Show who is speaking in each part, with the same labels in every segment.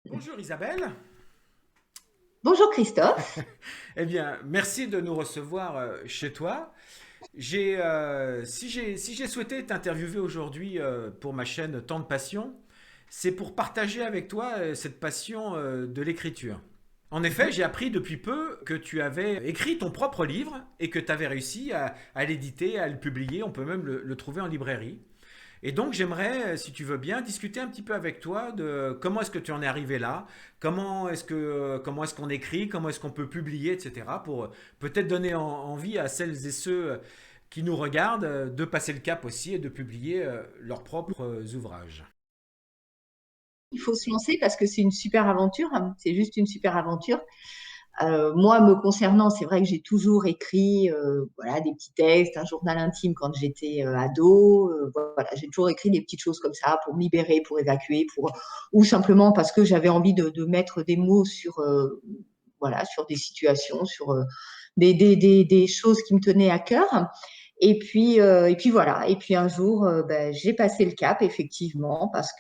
Speaker 1: Bonjour Isabelle.
Speaker 2: Bonjour Christophe.
Speaker 1: Eh bien, merci de nous recevoir chez toi. Si j'ai souhaité t'interviewer aujourd'hui pour ma chaîne Temps de Passion, c'est pour partager avec toi cette passion de l'écriture. En effet, j'ai appris depuis peu que tu avais écrit ton propre livre et que tu avais réussi à l'éditer, à le publier. On peut même le trouver en librairie. Et donc j'aimerais, si tu veux bien, discuter un petit peu avec toi de comment est-ce que tu en es arrivé là, comment est-ce qu'on écrit, comment est-ce qu'on peut publier, etc. Pour peut-être donner envie à celles et ceux qui nous regardent de passer le cap aussi et de publier leurs propres ouvrages.
Speaker 2: Il faut se lancer parce que c'est une super aventure, hein. C'est juste une super aventure. Moi, me concernant, c'est vrai que j'ai toujours écrit voilà, des petits textes, un journal intime quand j'étais ado. Voilà, j'ai toujours écrit des petites choses comme ça pour me libérer, pour évacuer, ou simplement parce que j'avais envie de mettre des mots sur, voilà, sur des situations, sur des choses qui me tenaient à cœur. Et puis voilà. Et puis un jour, ben, j'ai passé le cap, effectivement, parce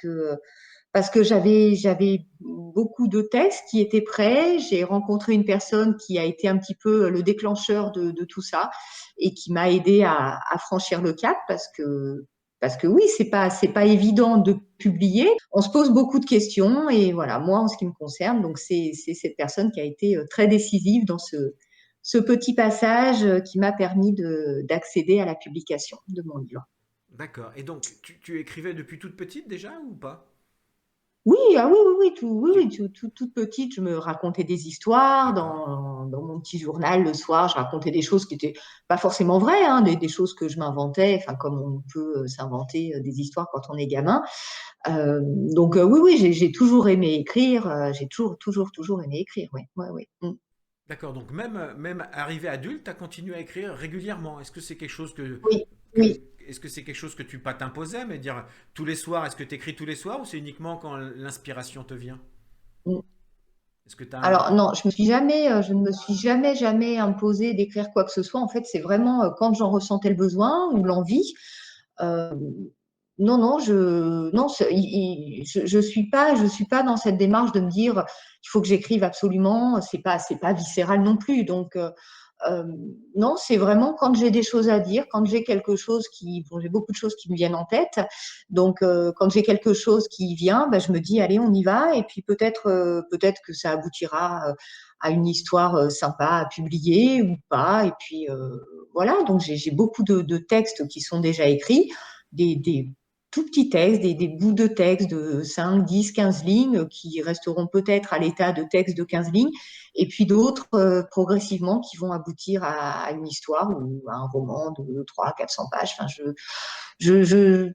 Speaker 2: que j'avais beaucoup de textes qui étaient prêts. J'ai rencontré une personne qui a été un petit peu le déclencheur de tout ça et qui m'a aidé à franchir le cap parce que oui, c'est pas évident de publier. On se pose beaucoup de questions et voilà, moi, en ce qui me concerne, donc c'est cette personne qui a été très décisive dans ce petit passage qui m'a permis d'accéder à la publication de mon livre.
Speaker 1: D'accord. Et donc, tu écrivais depuis toute petite déjà ou pas?
Speaker 2: Oui, ah oui, oui, oui, oui,
Speaker 1: Tu...
Speaker 2: oui, toute petite, je me racontais des histoires
Speaker 1: D'accord.
Speaker 2: dans mon petit journal le soir. Je racontais des choses qui n'étaient pas forcément vraies, hein, des choses que je m'inventais, enfin, comme on peut s'inventer des histoires quand on est gamin. Donc, oui, oui, j'ai toujours aimé écrire. J'ai toujours aimé écrire, oui. Ouais, ouais. Mm.
Speaker 1: D'accord. Donc, même arrivé adulte, tu as continué à écrire régulièrement. Est-ce que c'est quelque chose
Speaker 2: Oui,
Speaker 1: que-
Speaker 2: oui.
Speaker 1: est-ce que c'est quelque chose que tu pas t'imposais, mais dire tous les soirs, est-ce que tu écris tous les soirs ou c'est uniquement quand l'inspiration te vient?
Speaker 2: Mm.
Speaker 1: Est-ce que tu as
Speaker 2: Alors non, je ne me suis jamais imposé d'écrire quoi que ce soit. En fait, c'est vraiment quand j'en ressentais le besoin ou l'envie. Euh, non, non, non, je suis pas dans cette démarche de me dire il faut que j'écrive absolument. C'est pas viscéral non plus. Donc euh, non, c'est vraiment quand j'ai des choses à dire, quand j'ai quelque chose bon, j'ai beaucoup de choses qui me viennent en tête. Donc quand j'ai quelque chose qui vient, ben, je me dis allez, on y va. Et puis peut-être que ça aboutira à une histoire sympa à publier ou pas. Et puis voilà. Donc j'ai beaucoup de textes qui sont déjà écrits des tout petits textes, des bouts de texte de 5, 10, 15 lignes qui resteront peut-être à l'état de texte de 15 lignes, et puis d'autres progressivement qui vont aboutir à une histoire ou à un roman de 300, 400 pages. Enfin, je, je,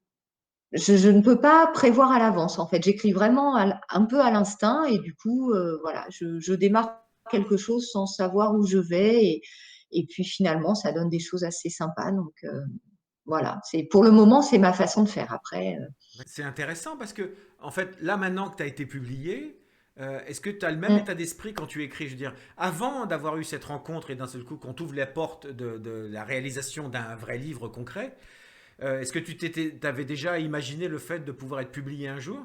Speaker 2: je ne peux pas prévoir à l'avance, en fait. J'écris vraiment un peu à l'instinct et du coup, voilà, je démarre quelque chose sans savoir où je vais et puis finalement, ça donne des choses assez sympas. Donc, voilà, pour le moment, c'est ma façon de faire. Après,
Speaker 1: C'est intéressant parce que, en fait, là maintenant que tu as été publié, est-ce que tu as le même
Speaker 2: mm,
Speaker 1: état d'esprit quand tu écris? Je veux dire, avant d'avoir eu cette rencontre et d'un seul coup qu'on t'ouvre les portes de la réalisation d'un vrai livre concret, est-ce que t'avais déjà imaginé le fait de pouvoir être publié un jour?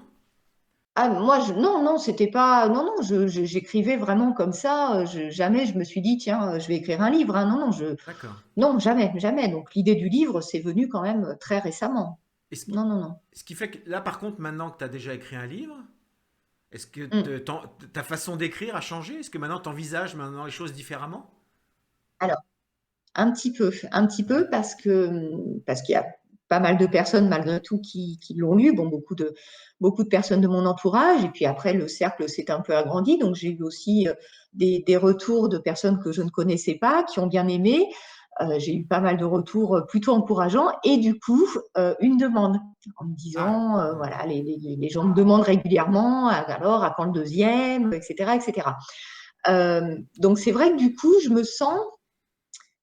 Speaker 2: ah, moi, non, non, c'était pas, non, non, j'écrivais vraiment comme ça. Jamais je me suis dit, tiens, je vais écrire un livre, hein. Non, non,
Speaker 1: D'accord.
Speaker 2: non, jamais, jamais. Donc l'idée du livre, c'est venu quand même très récemment.
Speaker 1: Et ce qui,
Speaker 2: Non, non, non.
Speaker 1: ce qui fait que là, par contre, maintenant que tu as déjà écrit un livre, est-ce que
Speaker 2: Mm.
Speaker 1: ta façon d'écrire a changé? Est-ce que maintenant tu envisages maintenant les choses différemment?
Speaker 2: Alors, un petit peu parce qu'il y a pas mal de personnes malgré tout qui l'ont lu. Bon, beaucoup de personnes de mon entourage. Et puis après, le cercle s'est un peu agrandi. Donc j'ai eu aussi des retours de personnes que je ne connaissais pas, qui ont bien aimé. J'ai eu pas mal de retours plutôt encourageants et du coup, une demande en me
Speaker 1: Ah,
Speaker 2: disant, voilà, les gens me demandent régulièrement, alors à quand le deuxième, etc., etc. Donc c'est vrai que du coup, je me sens,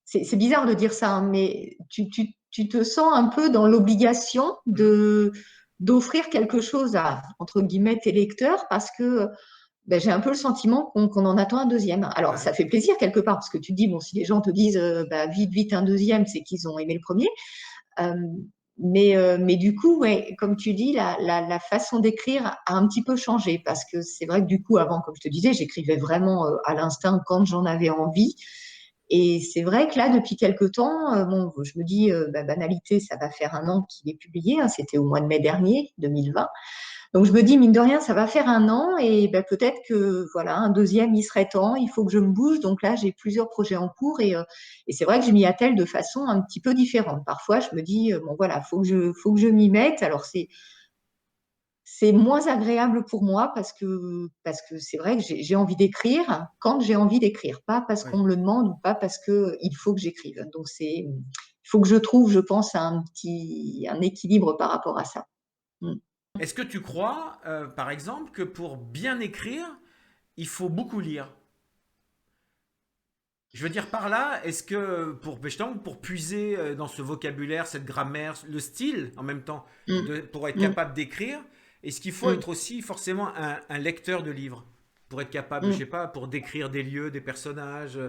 Speaker 2: c'est bizarre de dire ça, hein, mais tu te sens un peu dans l'obligation
Speaker 1: hmm,
Speaker 2: d'offrir quelque chose à, entre guillemets, tes lecteurs parce que ben, j'ai un peu le sentiment qu'on en attend un deuxième. Alors,
Speaker 1: ouais.
Speaker 2: ça fait plaisir quelque part parce que tu te dis, bon, si les gens te disent bah, vite, vite un deuxième, c'est qu'ils ont aimé le premier. Euh, mais du coup, ouais, comme tu dis, la façon d'écrire a un petit peu changé parce que c'est vrai que du coup, avant, comme je te disais, j'écrivais vraiment à l'instinct quand j'en avais envie. Et c'est vrai que là, depuis quelque temps, bon, je me dis, bah, Banalité, ça va faire un an qu'il est publié, hein, c'était au mois de mai dernier, 2020. Donc je me dis, mine de rien, ça va faire un an et ben, peut-être que voilà, un deuxième, il serait temps, il faut que je me bouge. Donc là, j'ai plusieurs projets en cours et c'est vrai que je m'y attelle de façon un petit peu différente. Parfois, je me dis, bon voilà, faut que je m'y mette. Alors c'est moins agréable pour moi parce que c'est vrai que j'ai envie d'écrire quand j'ai envie d'écrire, pas parce
Speaker 1: Oui.
Speaker 2: qu'on me le demande ou pas parce que il faut que j'écrive. Donc il faut que je trouve, je pense, un équilibre par rapport à ça. Mm.
Speaker 1: Est-ce que tu crois, par exemple, que pour bien écrire, il faut beaucoup lire? Je veux dire par là, est-ce que justement, pour puiser dans ce vocabulaire, cette grammaire, le style en même temps,
Speaker 2: Mm.
Speaker 1: pour être
Speaker 2: Mm.
Speaker 1: capable d'écrire, est-ce qu'il faut
Speaker 2: Mm.
Speaker 1: être aussi forcément un lecteur de livres? Pour être capable, je
Speaker 2: Mm.
Speaker 1: sais pas, pour décrire des lieux, des personnages,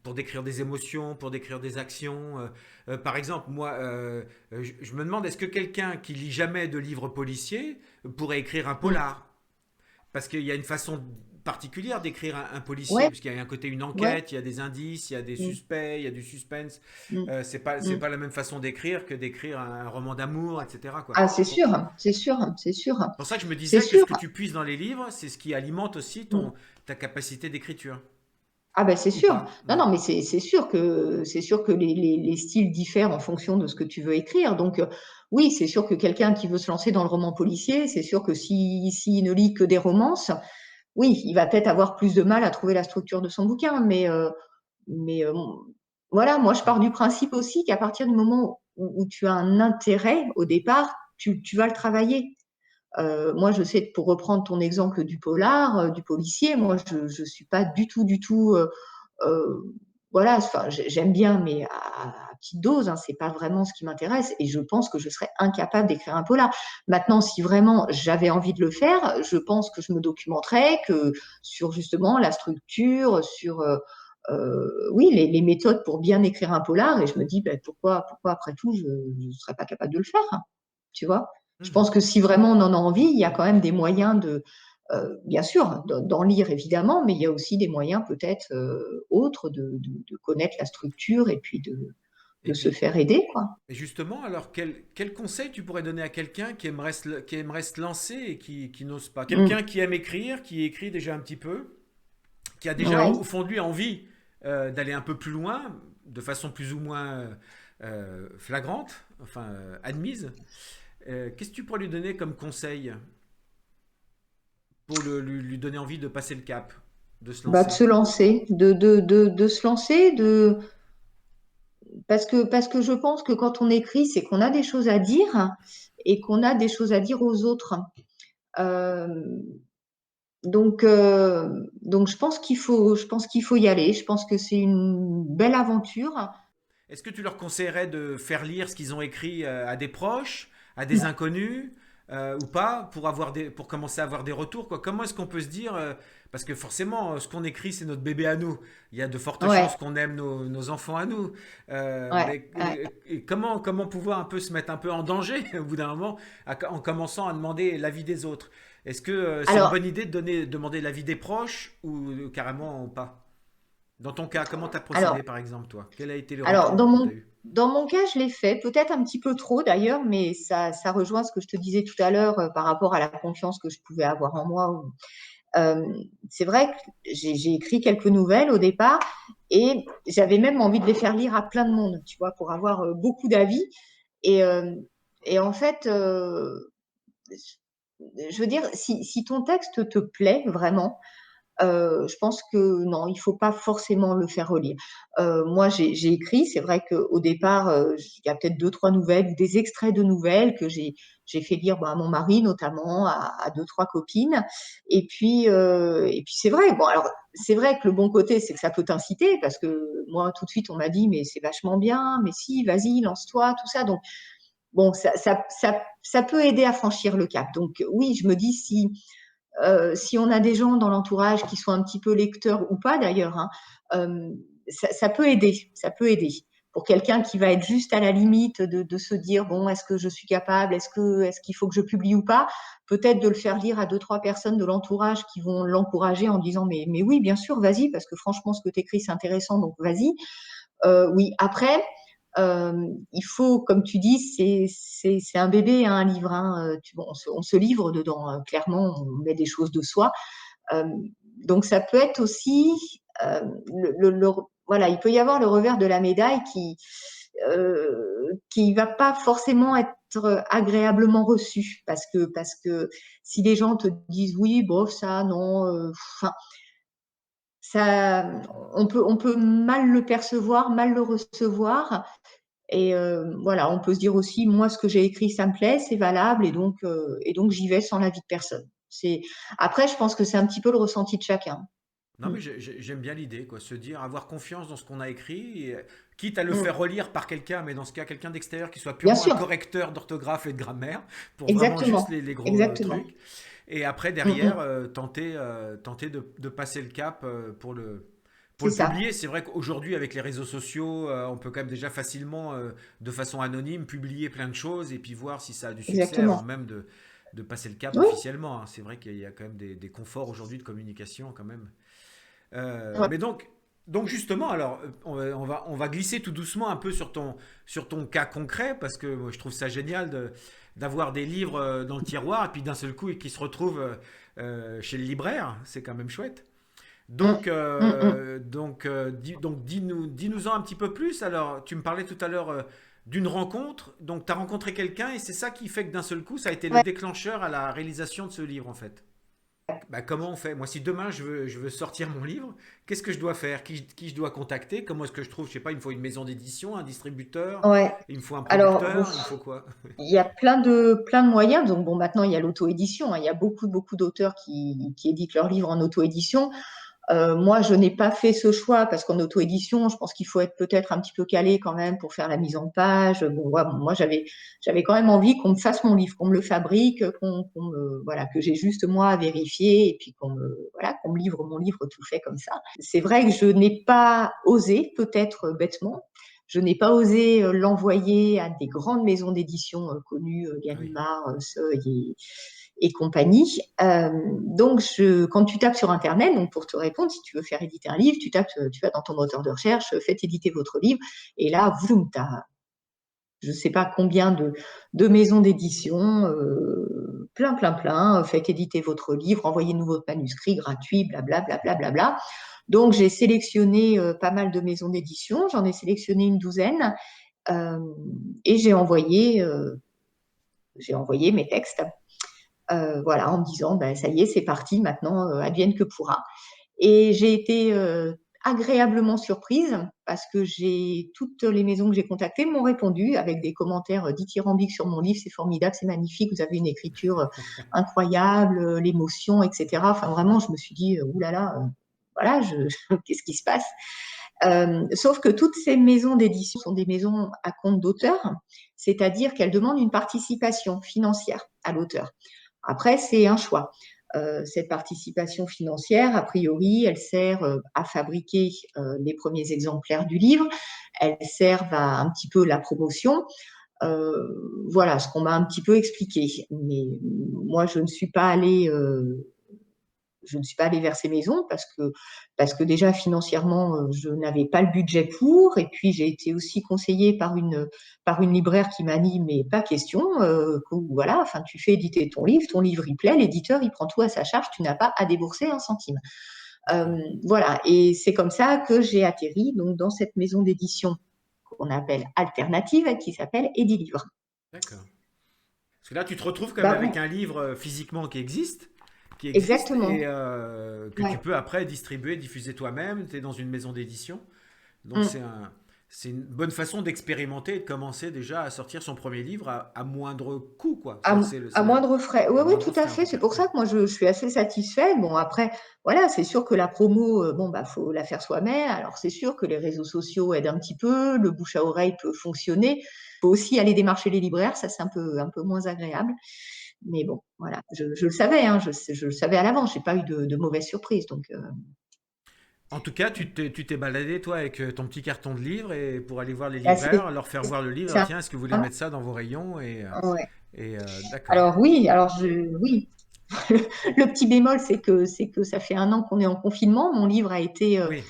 Speaker 1: pour décrire des émotions, pour décrire des actions. Par exemple, moi, je me demande, est-ce que quelqu'un qui lit jamais de livres policiers pourrait écrire un
Speaker 2: Mm.
Speaker 1: polar? Parce qu'il y a une façon particulière d'écrire un policier,
Speaker 2: Ouais,
Speaker 1: parce qu'il y a un côté une
Speaker 2: ouais.
Speaker 1: enquête, il y a des indices, il y a des
Speaker 2: Mm,
Speaker 1: suspects, il y a du suspense.
Speaker 2: mm,
Speaker 1: C'est
Speaker 2: mm.
Speaker 1: pas la même façon d'écrire que d'écrire un roman d'amour, etc. Quoi.
Speaker 2: Ah, c'est sûr, c'est sûr, c'est sûr,
Speaker 1: C'est pour ça que je me
Speaker 2: c'est
Speaker 1: disais que ce
Speaker 2: sûr.
Speaker 1: que tu puisses dans les livres, c'est ce qui alimente aussi
Speaker 2: Mm.
Speaker 1: ta capacité d'écriture.
Speaker 2: Ah ben c'est
Speaker 1: Ou
Speaker 2: sûr.
Speaker 1: pas?
Speaker 2: Non,
Speaker 1: Ouais.
Speaker 2: non, mais c'est sûr que les styles diffèrent en fonction de ce que tu veux écrire. Donc oui, c'est sûr que quelqu'un qui veut se lancer dans le roman policier, c'est sûr que s'il ne lit que des romances, oui, il va peut-être avoir plus de mal à trouver la structure de son bouquin. Mais voilà, moi je
Speaker 1: Mm.
Speaker 2: pars du principe aussi qu'à partir du moment où tu as un intérêt au départ, tu vas le travailler. Moi, je sais, pour reprendre ton exemple du polar, du policier, moi, je ne suis pas du tout, euh, voilà, enfin, j'aime bien, mais à petite dose, hein, c'est pas vraiment ce qui m'intéresse, et je pense que je serais incapable d'écrire un polar. Maintenant, si vraiment j'avais envie de le faire, je pense que je me documenterais que sur justement la structure, sur oui, les méthodes pour bien écrire un polar, et je me dis, ben, pourquoi après tout, je ne serais pas capable de le faire, hein, tu vois? Je pense
Speaker 1: Mhm.
Speaker 2: que si vraiment on en a envie, il y a quand même des moyens bien sûr, d'en lire évidemment, mais il y a aussi des moyens peut-être autres de connaître la structure et puis de
Speaker 1: Et
Speaker 2: se
Speaker 1: puis,
Speaker 2: faire aider, quoi.
Speaker 1: et justement, alors, quel conseil tu pourrais donner à quelqu'un qui aimerait se lancer et qui n'ose pas?
Speaker 2: Mm.
Speaker 1: Quelqu'un qui aime écrire, qui écrit déjà un petit peu, qui a déjà
Speaker 2: Ouais.
Speaker 1: au fond de lui envie d'aller un peu plus loin, de façon plus ou moins flagrante, enfin admise. Qu'est-ce que tu pourrais lui donner comme conseil pour lui donner envie de passer le cap, de se
Speaker 2: Bah, de
Speaker 1: lancer?
Speaker 2: se lancer, de se lancer, parce que je pense que quand on écrit, c'est qu'on a des choses à dire et qu'on a des choses à dire aux autres. Euh, donc je pense qu'il faut y aller. Je pense que c'est une belle aventure.
Speaker 1: Est-ce que tu leur conseillerais de faire lire ce qu'ils ont écrit à des proches, à des inconnus, ou pas, pour commencer à avoir des retours, quoi? Comment est-ce qu'on peut se dire, parce que forcément, ce qu'on écrit, c'est notre bébé à nous. Il y a de fortes
Speaker 2: Ouais,
Speaker 1: chances qu'on aime nos enfants à nous.
Speaker 2: ouais, ouais.
Speaker 1: Et comment pouvoir un peu se mettre un peu en danger au bout d'un moment, en commençant à demander l'avis des autres? Est-ce que c'est une
Speaker 2: Alors,
Speaker 1: bonne idée de demander l'avis des proches ou carrément pas? Dans ton cas, comment tu as
Speaker 2: alors,
Speaker 1: procédé par exemple, toi? Quel a été le
Speaker 2: alors,
Speaker 1: retour que tu as eu?
Speaker 2: dans mon cas, je l'ai fait, peut-être un petit peu trop d'ailleurs, mais ça rejoint ce que je te disais tout à l'heure par rapport à la confiance que je pouvais avoir en moi. Euh, c'est vrai que j'ai écrit quelques nouvelles au départ et j'avais même envie de les faire lire à plein de monde, tu vois, pour avoir beaucoup d'avis. Et, euh, et en fait, je veux dire, si ton texte te plaît vraiment, je pense que non, il faut pas forcément le faire relire. Moi, j'ai écrit, c'est vrai qu'au départ, il y a peut-être deux, trois nouvelles ou des extraits de nouvelles que j'ai fait lire bah, à mon mari notamment, à deux, trois copines. Et puis c'est vrai. Bon, alors c'est vrai que le bon côté, c'est que ça peut t'inciter parce que moi, tout de suite, on m'a dit mais c'est vachement bien, mais si, vas-y, lance-toi, tout ça. Donc bon, ça peut aider à franchir le cap. Donc oui, je me dis si on a des gens dans l'entourage qui sont un petit peu lecteurs ou pas d'ailleurs, hein, ça peut aider, ça peut aider. pour quelqu'un qui va être juste à la limite de se dire, bon, est-ce que je suis capable, est-ce qu'il faut que je publie ou pas, peut-être de le faire lire à 2, 3 personnes de l'entourage qui vont l'encourager en disant, mais oui, bien sûr, vas-y, parce que franchement, ce que tu écris, c'est intéressant, donc vas-y. Oui, après, il faut, comme tu dis, c'est un bébé, hein, un livre. Hein, bon, on se livre dedans, clairement, on met des choses de soi. Euh, donc ça peut être aussi, voilà, il peut y avoir le revers de la médaille qui va pas forcément être agréablement reçu parce que si les gens te disent oui, bof, ça, non, ça, on peut mal le percevoir, mal le recevoir. Et voilà, on peut se dire aussi, moi, ce que j'ai écrit, ça me plaît, c'est valable, et donc j'y vais sans l'avis de personne. Après, je pense que c'est un petit peu le ressenti de chacun.
Speaker 1: Non,
Speaker 2: Mm.
Speaker 1: mais j'aime bien l'idée, quoi. Se dire, avoir confiance dans ce qu'on a écrit, et, quitte à le
Speaker 2: Mm.
Speaker 1: faire relire par quelqu'un, mais dans ce cas, quelqu'un d'extérieur qui soit
Speaker 2: Bien
Speaker 1: purement un
Speaker 2: sûr,
Speaker 1: correcteur d'orthographe et de grammaire, pour vraiment juste
Speaker 2: exactement,
Speaker 1: les gros
Speaker 2: exactement.
Speaker 1: trucs. Et après,
Speaker 2: Mm,
Speaker 1: derrière,
Speaker 2: mm.
Speaker 1: tenter de passer le cap pour
Speaker 2: C'est
Speaker 1: le
Speaker 2: ça,
Speaker 1: publier. C'est vrai qu'aujourd'hui, avec les réseaux sociaux, on peut quand même déjà facilement, de façon anonyme, publier plein de choses et puis voir si ça a du succès avant
Speaker 2: exactement.
Speaker 1: même de passer le cap
Speaker 2: Oui,
Speaker 1: officiellement, hein. C'est vrai qu'il y a quand même des conforts aujourd'hui de communication quand même.
Speaker 2: ouais.
Speaker 1: Mais donc justement, alors, on va glisser tout doucement un peu sur ton cas concret, parce que moi, je trouve ça génial d'avoir des livres dans le tiroir, et puis d'un seul coup, et qui se retrouvent chez le libraire. C'est quand même chouette.
Speaker 2: Mm, mm, mm.
Speaker 1: Dis-nous-en un petit peu plus. Alors, tu me parlais tout à l'heure d'une rencontre. Donc, tu as rencontré quelqu'un, et c'est ça qui fait que d'un seul coup, ça a été le
Speaker 2: Ouais.
Speaker 1: déclencheur à la réalisation de ce livre, en fait. Bah, comment on fait? Moi, si demain je veux sortir mon livre, qu'est-ce que je dois faire? Qui je dois contacter? Comment est-ce que je trouve? Je sais pas, il me faut une maison d'édition, un distributeur,
Speaker 2: Ouais.
Speaker 1: il me faut un
Speaker 2: Alors,
Speaker 1: producteur, il me faut quoi?
Speaker 2: il y a plein de moyens. Donc, bon, maintenant, il y a l'auto-édition, hein. Il y a beaucoup d'auteurs qui éditent leurs livres en auto-édition. Moi, je n'ai pas fait ce choix parce qu'en auto-édition, je pense qu'il faut être peut-être un petit peu calé quand même pour faire la mise en page. Bon, ouais, bon, moi, j'avais quand même envie qu'on me fasse mon livre, qu'on me le fabrique, voilà, que j'ai juste moi à vérifier et puis voilà, qu'on me livre mon livre tout fait comme ça. C'est vrai que je n'ai pas osé, peut-être bêtement, je n'ai pas osé l'envoyer à des grandes maisons d'édition connues,
Speaker 1: Ah oui.
Speaker 2: Gallimard, Seuil et compagnie. Donc, quand tu tapes sur Internet, donc pour te répondre, si tu veux faire éditer un livre, tu vas dans ton moteur de recherche, faites éditer votre livre, et là, boum, tu as je ne sais pas combien de maisons d'édition, plein, faites éditer votre livre, envoyez-nous votre manuscrit gratuit, blablabla. Bla, bla, bla, bla. Donc, j'ai sélectionné pas mal de maisons d'édition, j'en ai sélectionné une douzaine, euh, et j'ai envoyé mes textes, voilà, en me disant, ben, ça y est, c'est parti, maintenant, advienne que pourra. Et j'ai été agréablement surprise parce que toutes les maisons que j'ai contactées m'ont répondu avec des commentaires dithyrambiques sur mon livre. C'est formidable, c'est magnifique, vous avez une écriture incroyable, l'émotion, etc. Enfin, vraiment, je me suis dit, oulala, voilà, qu'est-ce qui se passe? Sauf que toutes ces maisons d'édition sont des maisons à compte d'auteur, c'est-à-dire qu'elles demandent une participation financière à l'auteur. Après, c'est un choix. Cette participation financière, a priori, elle sert à fabriquer les premiers exemplaires du livre, elle sert à un petit peu la promotion. Voilà ce qu'on m'a un petit peu expliqué. Mais moi, je ne suis pas allée vers ces maisons parce que déjà financièrement, je n'avais pas le budget pour. Et puis, j'ai été aussi conseillée par une libraire qui m'a dit, mais pas question, voilà, enfin, tu fais éditer ton livre il plaît, l'éditeur, il prend tout à sa charge, tu n'as pas à débourser un centime.
Speaker 1: D'accord.
Speaker 2: Voilà, et c'est comme ça que j'ai atterri donc, dans cette maison d'édition qu'on appelle alternative, qui s'appelle Edilivre.
Speaker 1: D'accord. Parce que là, tu te retrouves quand même
Speaker 2: Bah,
Speaker 1: avec un livre physiquement qui existe et
Speaker 2: exactement.
Speaker 1: que tu
Speaker 2: Ouais.
Speaker 1: peux après distribuer, diffuser toi-même. Tu es dans une maison d'édition. Donc
Speaker 2: Mm.
Speaker 1: c'est une bonne façon d'expérimenter et de commencer déjà à sortir son premier livre à moindre coût, quoi.
Speaker 2: À moindre frais. Oui,
Speaker 1: À
Speaker 2: oui,
Speaker 1: moindre
Speaker 2: tout à
Speaker 1: frais en
Speaker 2: fait.
Speaker 1: tout
Speaker 2: C'est
Speaker 1: cas.
Speaker 2: pour
Speaker 1: Ouais.
Speaker 2: ça que moi, je suis assez satisfaite. Bon, après, voilà, c'est sûr que la promo, bon, bah, faut la faire soi-même. Alors, c'est sûr que les réseaux sociaux aident un petit peu, le bouche à oreille peut fonctionner. Il faut aussi aller démarcher les libraires, ça, c'est un peu moins agréable. Mais bon, voilà, je le savais, hein, je le savais à l'avance. J'ai pas eu de mauvaise surprise. Donc,
Speaker 1: En tout cas, tu t'es baladé, toi, avec ton petit carton de livres et pour aller voir les
Speaker 2: Là, c'est
Speaker 1: libraires, leur faire voir le livre.
Speaker 2: ça.
Speaker 1: Tiens, est-ce que vous voulez mettre ça dans vos rayons?
Speaker 2: Ouais.
Speaker 1: D'accord.
Speaker 2: Alors oui, oui. Le petit bémol, c'est que ça fait 1 an qu'on est en confinement. Mon livre
Speaker 1: Oui,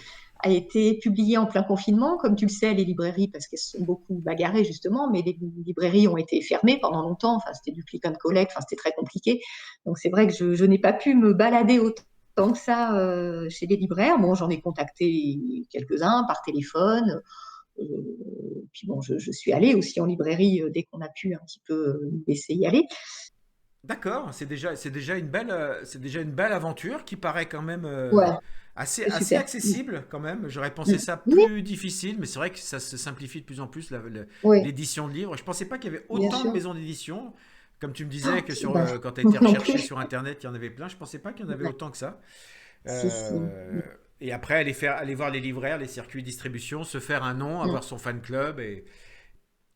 Speaker 2: a été publié en plein confinement. Comme tu le sais, les librairies, parce qu'elles se sont beaucoup bagarrées justement, mais les librairies ont été fermées pendant longtemps. Enfin, c'était du click and collect, enfin, c'était très compliqué. Donc c'est vrai que je n'ai pas pu me balader autant que ça chez les libraires. Bon, j'en ai contacté quelques-uns par téléphone. Euh, Puis bon, je suis allée aussi en librairie dès qu'on a pu un petit peu laisser y aller.
Speaker 1: d'accord. C'est déjà c'est déjà une belle aventure qui paraît quand même
Speaker 2: Ouais, c'est
Speaker 1: assez
Speaker 2: super.
Speaker 1: accessible quand même. J'aurais pensé
Speaker 2: Mm.
Speaker 1: ça
Speaker 2: Oui,
Speaker 1: plus difficile, mais c'est vrai que ça se simplifie de plus en plus
Speaker 2: oui,
Speaker 1: l'édition de livres. Je pensais pas qu'il y avait
Speaker 2: bien
Speaker 1: autant de
Speaker 2: sûr.
Speaker 1: maisons d'édition. Comme tu me
Speaker 2: Ah,
Speaker 1: disais que
Speaker 2: bah,
Speaker 1: quand tu as été
Speaker 2: moi non
Speaker 1: recherché
Speaker 2: plus.
Speaker 1: sur Internet, il y en avait plein. Je pensais pas qu'il y en avait
Speaker 2: Ouais,
Speaker 1: autant que ça.
Speaker 2: si, si.
Speaker 1: Euh, et après, aller voir les libraires, les circuits de distribution, se faire un nom,
Speaker 2: Mm.
Speaker 1: avoir son fan club. Et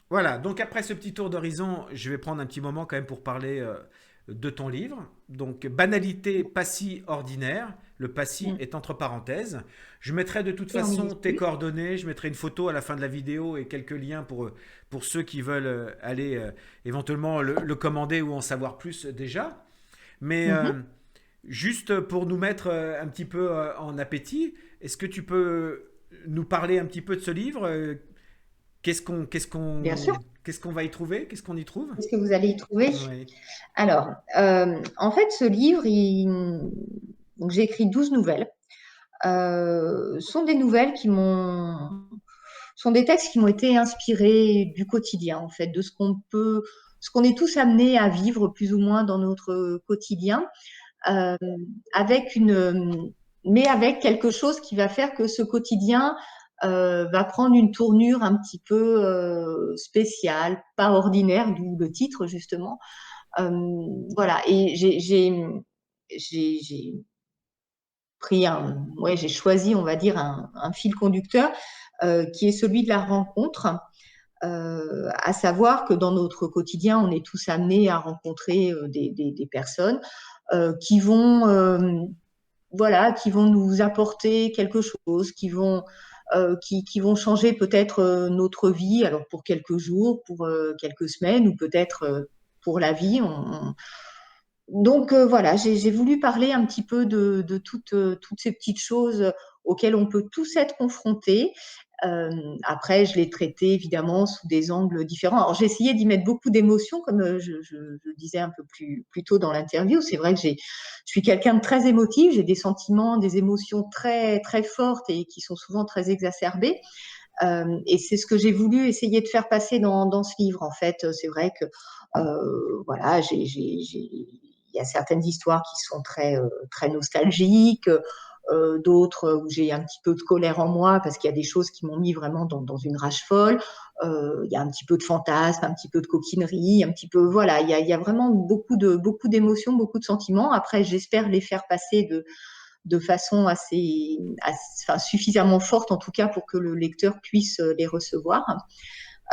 Speaker 1: voilà. Donc après ce petit tour d'horizon, je vais prendre un petit moment quand même pour parler de ton livre. Donc banalité, pas si ordinaire. Le passy
Speaker 2: Mm.
Speaker 1: est entre parenthèses. Je mettrai de toute
Speaker 2: Et en
Speaker 1: façon tes
Speaker 2: minuscule.
Speaker 1: coordonnées. Je mettrai une photo à la fin de la vidéo et quelques liens pour ceux qui veulent aller éventuellement le commander ou en savoir plus déjà. Mais
Speaker 2: Mhm.
Speaker 1: juste pour nous mettre un petit peu en appétit, est-ce que tu peux nous parler un petit peu de ce livre?
Speaker 2: Bien sûr.
Speaker 1: Qu'est-ce qu'on va y trouver? Qu'est-ce qu'on y trouve?
Speaker 2: Qu'est-ce que vous allez y trouver?
Speaker 1: Oui.
Speaker 2: Alors, en fait, ce livre, donc, j'ai écrit 12 nouvelles. Sont des nouvelles sont des textes qui m'ont été inspirés du quotidien, en fait, de ce qu'on est tous amenés à vivre plus ou moins dans notre quotidien, euh, avec mais avec quelque chose qui va faire que ce quotidien va prendre une tournure un petit peu spéciale, pas ordinaire, d'où le titre justement. Voilà, et j'ai ouais, j'ai choisi, on va dire, un fil conducteur qui est celui de la rencontre. À savoir que dans notre quotidien, on est tous amenés à rencontrer des personnes qui vont, voilà, qui vont nous apporter quelque chose, qui vont changer peut-être notre vie, alors pour quelques jours, pour quelques semaines, ou peut-être pour la vie. Donc voilà, j'ai voulu parler un petit peu de toutes ces petites choses auxquelles on peut tous être confrontés. Euh, Après, je l'ai traité évidemment sous des angles différents. Alors, j'ai essayé d'y mettre beaucoup d'émotions, comme je disais un peu plus tôt dans l'interview. C'est vrai que je suis quelqu'un de très émotif, j'ai des sentiments, des émotions très, très fortes et qui sont souvent très exacerbées. Et c'est ce que j'ai voulu essayer de faire passer dans ce livre. En fait, c'est vrai que voilà, il y a certaines histoires qui sont très nostalgiques, d'autres où j'ai un petit peu de colère en moi parce qu'il y a des choses qui m'ont mis vraiment dans une rage folle. Il y a un petit peu de fantasme, un petit peu de coquinerie, un petit peu, voilà, il y a vraiment beaucoup d'émotions, beaucoup de sentiments. Après, j'espère les faire passer de façon enfin, suffisamment forte, en tout cas, pour que le lecteur puisse les recevoir.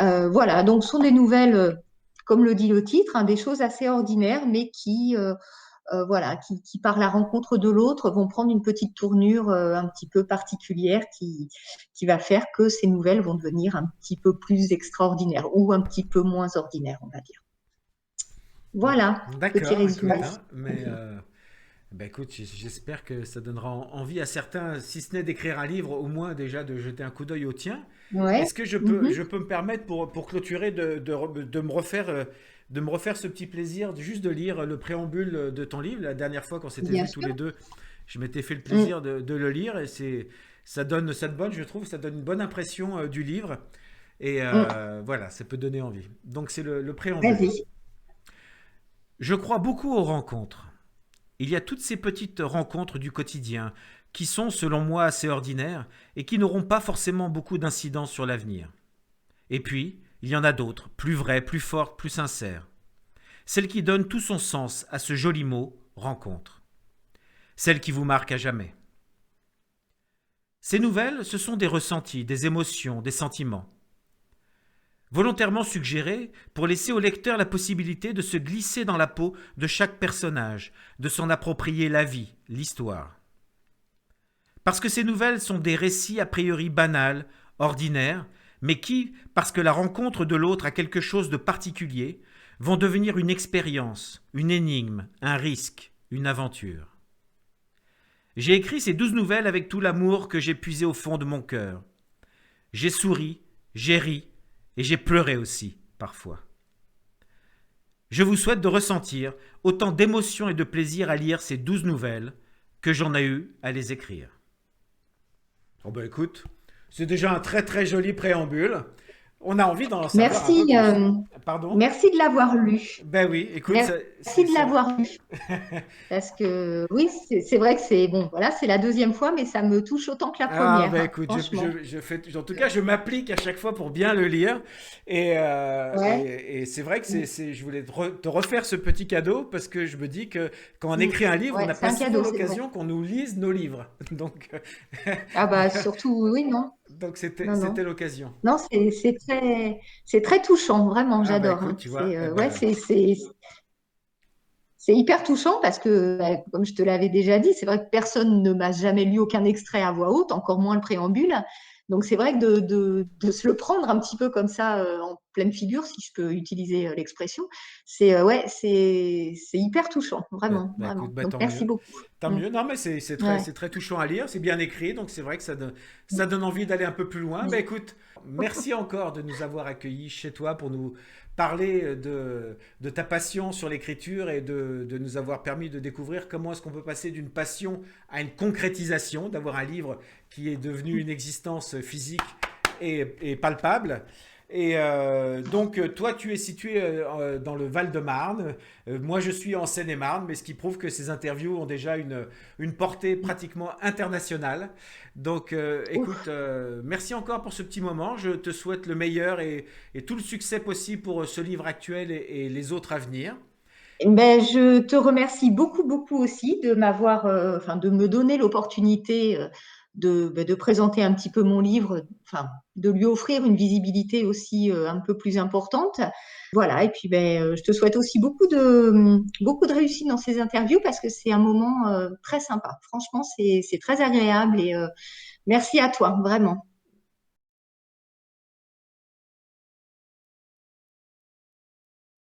Speaker 2: Voilà, donc ce sont des nouvelles, comme le dit le titre, hein, des choses assez ordinaires, mais voilà, qui, par la rencontre de l'autre, vont prendre une petite tournure un petit peu particulière qui va faire que ces nouvelles vont devenir un petit peu plus extraordinaires ou un petit peu moins ordinaires, on va dire. Voilà, petit
Speaker 1: D'accord,
Speaker 2: résumé.
Speaker 1: écoute, hein, mais bah écoute, j'espère que ça donnera envie à certains, si ce n'est d'écrire un livre, au moins déjà de jeter un coup d'œil au tien.
Speaker 2: Ouais.
Speaker 1: Est-ce que
Speaker 2: Mhm.
Speaker 1: je peux me permettre pour clôturer de me refaire ce petit plaisir juste de lire le préambule de ton livre? La dernière fois qu'on s'était
Speaker 2: Bien
Speaker 1: vus tous
Speaker 2: sûr.
Speaker 1: les deux, je m'étais fait le
Speaker 2: Mm.
Speaker 1: plaisir de le lire et ça donne, je trouve, ça donne une bonne impression du livre et
Speaker 2: Mm.
Speaker 1: voilà, ça peut donner envie. Donc c'est le préambule.
Speaker 2: Vas-y.
Speaker 1: Je crois beaucoup aux rencontres. Il y a toutes ces petites rencontres du quotidien qui sont, selon moi, assez ordinaires et qui n'auront pas forcément beaucoup d'incidence sur l'avenir. Et puis, il y en a d'autres, plus vraies, plus fortes, plus sincères. Celles qui donnent tout son sens à ce joli mot rencontre. Celles qui vous marquent à jamais. Ces nouvelles, ce sont des ressentis, des émotions, des sentiments. Volontairement suggérés pour laisser au lecteur la possibilité de se glisser dans la peau de chaque personnage, de s'en approprier la vie, l'histoire. Parce que ces nouvelles sont des récits a priori banals, ordinaires, mais qui, parce que la rencontre de l'autre a quelque chose de particulier, vont devenir une expérience, une énigme, un risque, une aventure. J'ai écrit ces 12 nouvelles avec tout l'amour que j'ai puisé au fond de mon cœur. J'ai souri, j'ai ri, et j'ai pleuré aussi, parfois. Je vous souhaite de ressentir autant d'émotion et de plaisir à lire ces 12 nouvelles que j'en ai eu à les écrire. Oh ben écoute, c'est déjà un très très joli préambule. On a envie d'en savoir un peu
Speaker 2: Merci,
Speaker 1: plus. Pardon?
Speaker 2: merci de l'avoir lu.
Speaker 1: Ben oui, écoute,
Speaker 2: Merci de l'avoir lu. Parce que oui, c'est vrai que c'est bon, voilà, c'est la deuxième fois, mais ça me touche autant que la
Speaker 1: Ah
Speaker 2: première,
Speaker 1: ben
Speaker 2: hein,
Speaker 1: écoute,
Speaker 2: franchement.
Speaker 1: je fais, en tout cas, je m'applique à chaque fois pour bien le lire.
Speaker 2: Ouais.
Speaker 1: Et c'est vrai que
Speaker 2: Mm,
Speaker 1: je voulais te refaire ce petit cadeau parce que je me dis que quand on
Speaker 2: mm.
Speaker 1: écrit un livre, on
Speaker 2: Ouais,
Speaker 1: n'a
Speaker 2: c'est
Speaker 1: pas
Speaker 2: un
Speaker 1: souvent
Speaker 2: cadeau, c'est vrai.
Speaker 1: l'occasion qu'on nous lise nos livres. Donc,
Speaker 2: Ah bah surtout, oui, non,
Speaker 1: donc
Speaker 2: non,
Speaker 1: c'était
Speaker 2: non.
Speaker 1: l'occasion.
Speaker 2: Non, c'est très touchant, vraiment,
Speaker 1: Ah bah
Speaker 2: j'adore,
Speaker 1: écoute,
Speaker 2: hein.
Speaker 1: tu vois, eh
Speaker 2: Ouais,
Speaker 1: ben,
Speaker 2: c'est hyper touchant parce que, bah, comme je te l'avais déjà dit, c'est vrai que personne ne m'a jamais lu aucun extrait à voix haute, encore moins le préambule. Donc c'est vrai que de se le prendre un petit peu comme ça en pleine figure, si je peux utiliser l'expression, ouais, c'est hyper touchant, vraiment,
Speaker 1: bah écoute,
Speaker 2: vraiment.
Speaker 1: bah
Speaker 2: Donc
Speaker 1: tant
Speaker 2: merci
Speaker 1: mieux.
Speaker 2: beaucoup.
Speaker 1: Tant
Speaker 2: Mm.
Speaker 1: mieux. Non, mais
Speaker 2: Ouais.
Speaker 1: c'est très touchant à lire, c'est bien écrit, donc c'est vrai que ça donne envie d'aller un peu plus loin. Bah
Speaker 2: Mm.
Speaker 1: écoute, merci encore de nous avoir accueillis chez toi pour nous parler de ta passion sur l'écriture et de nous avoir permis de découvrir comment est-ce qu'on peut passer d'une passion à une concrétisation, d'avoir un livre qui est devenu une existence physique et palpable. Toi, tu es situé dans le Val-de-Marne. Moi, je suis en Seine-et-Marne, mais ce qui prouve que ces interviews ont déjà une portée pratiquement internationale. Donc, écoute,
Speaker 2: Ouf.
Speaker 1: merci encore pour ce petit moment. Je te souhaite le meilleur et tout le succès possible pour ce livre actuel et les autres à venir.
Speaker 2: Ben, je te remercie beaucoup, beaucoup aussi de m'avoir, enfin, de me donner l'opportunité de présenter un petit peu mon livre, enfin, de lui offrir une visibilité aussi un peu plus importante. Voilà, et puis ben, je te souhaite aussi beaucoup de réussite dans ces interviews parce que c'est un moment très sympa. Franchement, c'est très agréable et merci à toi, vraiment.